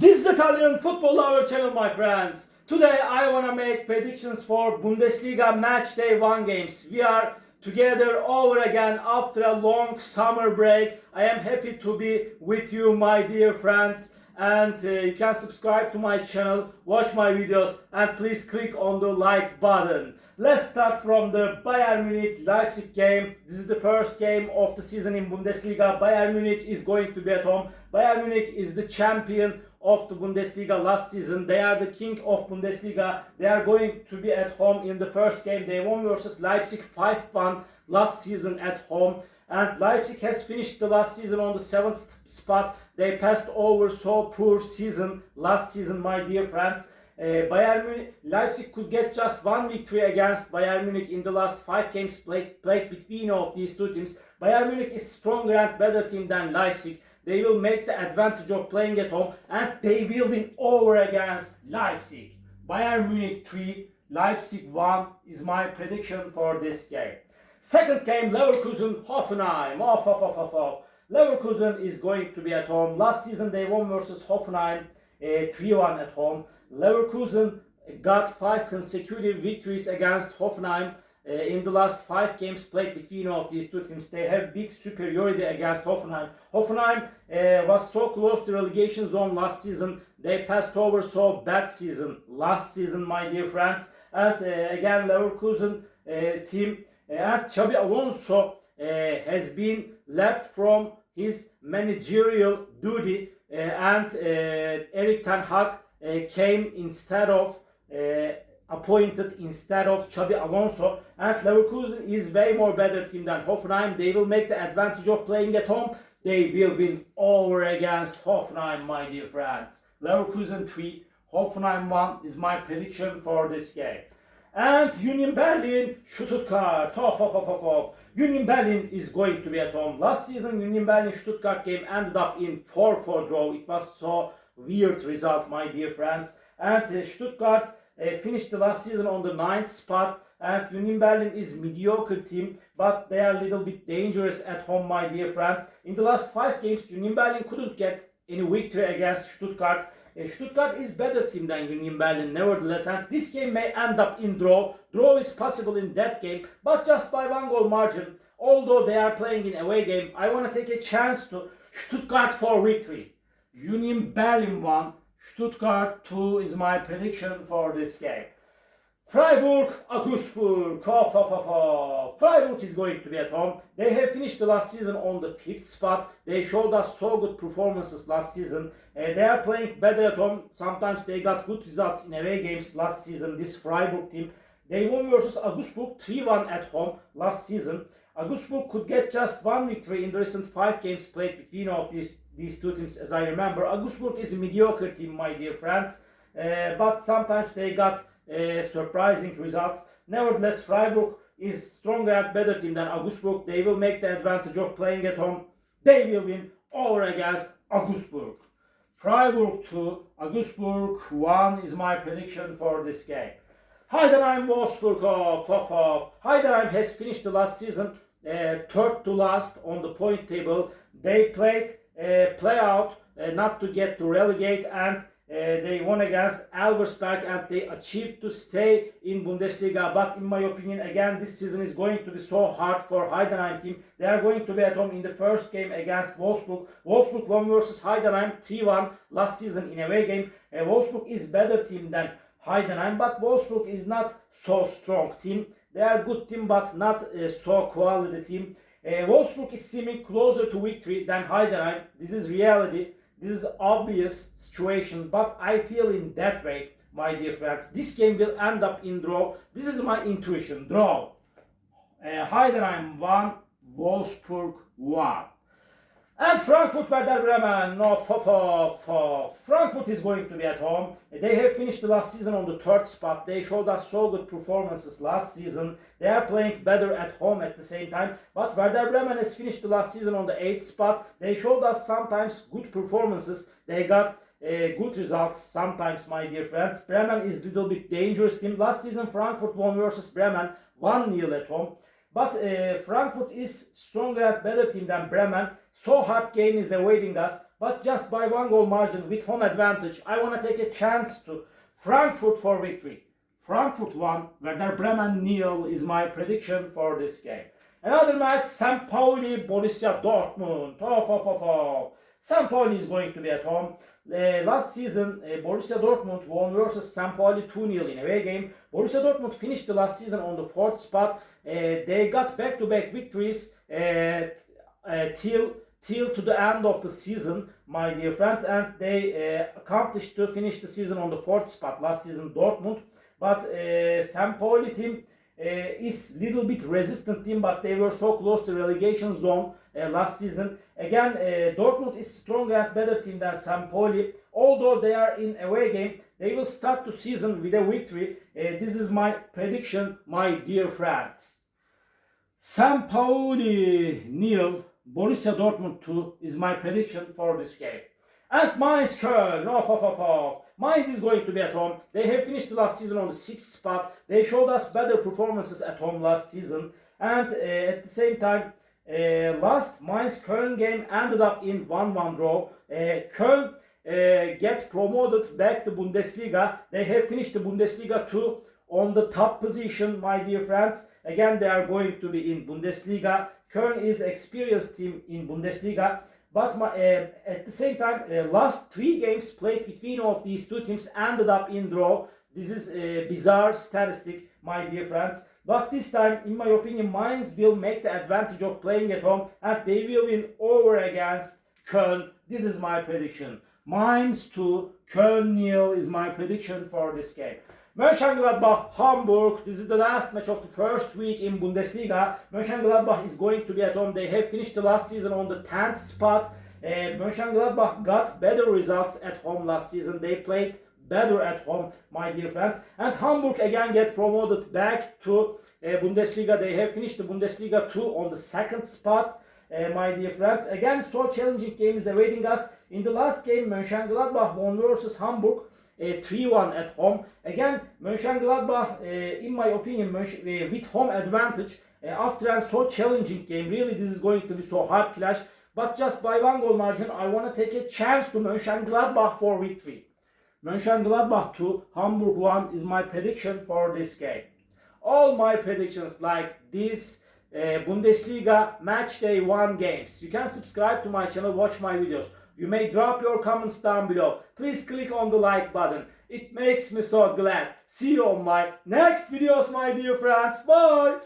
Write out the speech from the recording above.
This is Italian Football Lover channel, my friends. Today I want to make predictions for Bundesliga match day 1 games. We are together over again after a long summer break. I am happy to be with you, my dear friends. And you can subscribe to my channel, watch my videos, and please click on the like button. Let's start from the Bayern Munich Leipzig game. This is the first game of the season in Bundesliga. Bayern Munich is going to be at home. Bayern Munich is the champion of the Bundesliga last season. They are the king of Bundesliga. They are going to be at home in the first game. They won versus Leipzig 5-1 last season at home. And Leipzig has finished the last season on the 7th spot. They passed over so poor season last season, my dear friends. Leipzig could get just one victory against Bayern Munich in the last 5 games played between of these two teams. Bayern Munich is stronger and better team than Leipzig. They will make the advantage of playing at home and they will win over against Leipzig. Bayern Munich 3, Leipzig 1 is my prediction for this game. Second game, Leverkusen Hoffenheim. Leverkusen is going to be at home. Last season they won versus Hoffenheim 3-1 at home. Leverkusen got 5 consecutive victories against Hoffenheim in the last 5 games played between of these two teams. They have big superiority against Hoffenheim. Hoffenheim was so close to relegation zone last season. They passed over so bad season last season, my dear friends. And again, Leverkusen team and Xabi Alonso has been left from his managerial duty and Erik ten Hag came instead of appointed instead of Xabi Alonso, and Leverkusen is way more better team than Hoffenheim. They will make the advantage of playing at home. They will win over against Hoffenheim, my dear friends. Leverkusen 3, Hoffenheim 1 is my prediction for this game. And Union Berlin, Stuttgart. Union Berlin is going to be at home. Last season, Union Berlin Stuttgart game ended up in 4-4 draw. It was so weird result, my dear friends. And Stuttgart finished the last season on the 9th spot. And Union Berlin is mediocre team, but they are a little bit dangerous at home, my dear friends. In the last 5 games, Union Berlin couldn't get any victory against Stuttgart. Stuttgart is better team than Union Berlin, nevertheless, and this game may end up in draw. Draw is possible in that game, but just by 1 goal margin. Although they are playing in away game, I want to take a chance to Stuttgart for victory. Union Berlin 1, Stuttgart 2 is my prediction for this game. Freiburg, Augsburg. Freiburg is going to be at home. They have finished the last season on the 5th spot. They showed us so good performances last season. They are playing better at home. Sometimes they got good results in away games last season. This Freiburg team, they won versus Augsburg 3-1 at home last season. Augsburg could get just 1 victory in the recent 5 games played between of these two teams. As I remember, Augsburg is a mediocre team, my dear friends. But sometimes they got surprising results. Nevertheless, Freiburg is stronger and better team than Augsburg. They will make the advantage of playing at home. They will win over against Augsburg. Freiburg 2, Augsburg 1 is my prediction for this game. Heidenheim Wolfsburg. Heidenheim has finished the last season 3rd to last on the point table. They played play-out not to get to relegate, and they won against Elversberg and they achieved to stay in Bundesliga. But in my opinion, again, this season is going to be so hard for Heidenheim team. They are going to be at home in the first game against Wolfsburg. Wolfsburg won versus Heidenheim 3-1 last season in away game. Wolfsburg is better team than Heidenheim, but Wolfsburg is not so strong team. They are good team, but not so quality team. Wolfsburg is seeming closer to victory than Heidenheim. This is reality. This is obvious situation, but I feel in that way, my dear friends. This game will end up in draw. This is my intuition, draw. Heidenheim 1, Wolfsburg 1. And Frankfurt Werder Bremen. Frankfurt is going to be at home. They have finished the last season on the 3rd spot. They showed us so good performances last season. They are playing better at home at the same time. But Werder Bremen has finished the last season on the 8th spot. They showed us sometimes good performances. They got good results sometimes, my dear friends. Bremen is a little bit dangerous team. Last season Frankfurt won versus Bremen 1-0 at home. But Frankfurt is stronger and better team than Bremen. So hard game is awaiting us. But just by 1 goal margin with home advantage, I want to take a chance to Frankfurt for victory. Frankfurt 1, Werder Bremen 0 is my prediction for this game. Another match, St. Pauli, Borussia Dortmund. St. Pauli is going to be at home. Last season, Borussia Dortmund won versus St. Pauli 2-0 in away game. Borussia Dortmund finished the last season on the 4th spot. They got back-to-back victories till to the end of the season, my dear friends, and they accomplished to finish the season on the 4th spot last season, Dortmund. But St. Pauli team is little bit resistant team, but they were so close to relegation zone last season. Again, Dortmund is stronger and better team than St. Pauli. Although they are in away game, they will start the season with a victory. This is my prediction, my dear friends. St. Pauli 0, Borussia Dortmund 2 is my prediction for this game. And Mainz Köln, Mainz is going to be at home. They have finished the last season on the 6th spot. They showed us better performances at home last season. And at the same time, last Mainz Köln game ended up in 1-1 draw. Köln get promoted back to Bundesliga. They have finished the Bundesliga 2 on the top position, my dear friends. Again, they are going to be in Bundesliga. Köln is experienced team in Bundesliga. But at the same time, last 3 games played between of these two teams ended up in draw. This is a bizarre statistic, my dear friends. But this time, in my opinion, Mainz will make the advantage of playing at home and they will win over against Köln. This is my prediction. Mainz 2, Köln 0 is my prediction for this game. Mönchengladbach, Hamburg. This is the last match of the first week in Bundesliga. Mönchengladbach is going to be at home. They have finished the last season on the 10th spot. Mönchengladbach got better results at home last season. They played better at home, my dear friends. And Hamburg again get promoted back to Bundesliga. They have finished the Bundesliga 2 on the 2nd spot, my dear friends. Again, so challenging game is awaiting us. In the last game, Mönchengladbach won versus Hamburg 3-1 at home. Again, Mönchengladbach, in my opinion, with home advantage after a so challenging game. Really, this is going to be so hard clash. But just by 1 goal margin, I want to take a chance to Mönchengladbach for victory. Mönchengladbach 2, Hamburg 1 is my prediction for this game. All my predictions like this Bundesliga match day 1 games. You can subscribe to my channel, watch my videos. You may drop your comments down below. Please click on the like button. It makes me so glad. See you on my next videos, my dear friends. Bye!